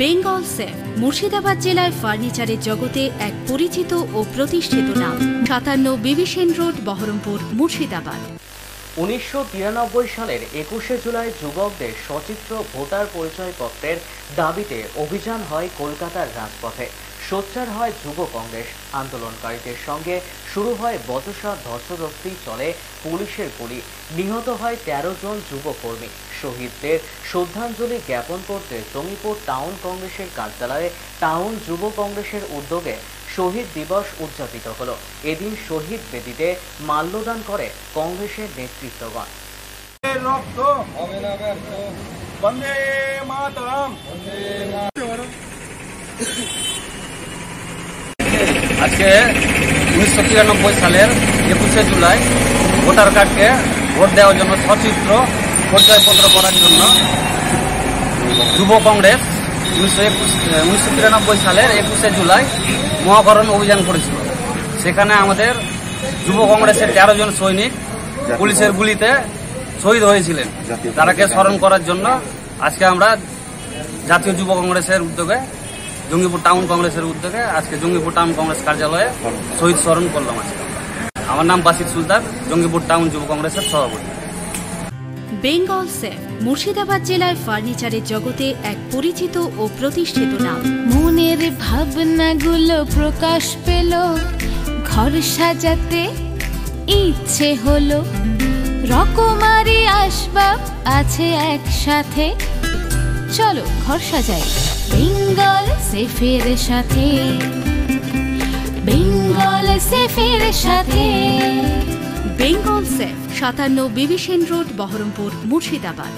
Bengal safe Murshidabad জেলায় ফার্নিচারের জগতে এক পরিচিত ও প্রতিষ্ঠিত নাম। 57 বিবি সেন রোড, বহরমপুর, মুর্শিদাবাদ। 1993 সালের 21শে জুলাই যুবকদের সচিত্র ভোটার পরিচয়পত্রের দাবিতে অভিযান হয় কলকাতার রাজপথে। সোচ্চার হয় যুব কংগ্রেস। আন্দোলনকারীদের সঙ্গে শুরু হয় বচসা, ধস্তাধস্তি, চলে পুলিশের গুলি। নিহত হয় 13 জন যুবকর্মী। শহীদদের শ্রদ্ধাঞ্জলি জ্ঞাপন করতে জঙ্গিপুর টাউন কংগ্রেসের কার্যালয়ে টাউন যুব কংগ্রেসের উদ্যোগে শহীদ দিবস উদযাপিত হলো। এদিন শহীদ বেদিতে মাল্যদান করে কংগ্রেসের নেতৃত্বগণ। আজকে 1993 সালের 21শে জুলাই ভোটার কার্ডকে ভোট দেওয়ার জন্য সচিত্র পরিচয়পত্র করার জন্য যুব কংগ্রেস 1993 সালের 21শে জুলাই মহাকরণ অভিযান করেছিল। সেখানে আমাদের যুব কংগ্রেসের 13 জন সৈনিক পুলিশের গুলিতে শহীদ হয়েছিলেন। তারাকে স্মরণ করার জন্য আজকে আমরা জাতীয় যুব কংগ্রেসের উদ্যোগে, জঙ্গিপুর টাউন কংগ্রেসের উদ্যোগে আজকে জঙ্গিপুর টাউন কংগ্রেস কার্যালয়ে শহীদ স্মরণ করলাম। আজকে আমার নাম বাসির সুলতান, জঙ্গিপুর টাউন যুব কংগ্রেসের সভাপতি। বেঙ্গল সেফ মুর্শিদাবাদ জেলায় ফার্নিচারের জগতে এক পরিচিত ও প্রতিষ্ঠিত নাম। মনের ভাবনাগুলো প্রকাশ পেল, ঘর সাজাতে ইচ্ছে হলো, রকমারি আসবাব আছে একসাথে, চলো ঘর সাজাই বেঙ্গল সেফের সাথে, বেঙ্গল সেফের সাথে। বেঙ্গল সেফ 57 বিবি সেন রোড, বহরমপুর, মুর্শিদাবাদ।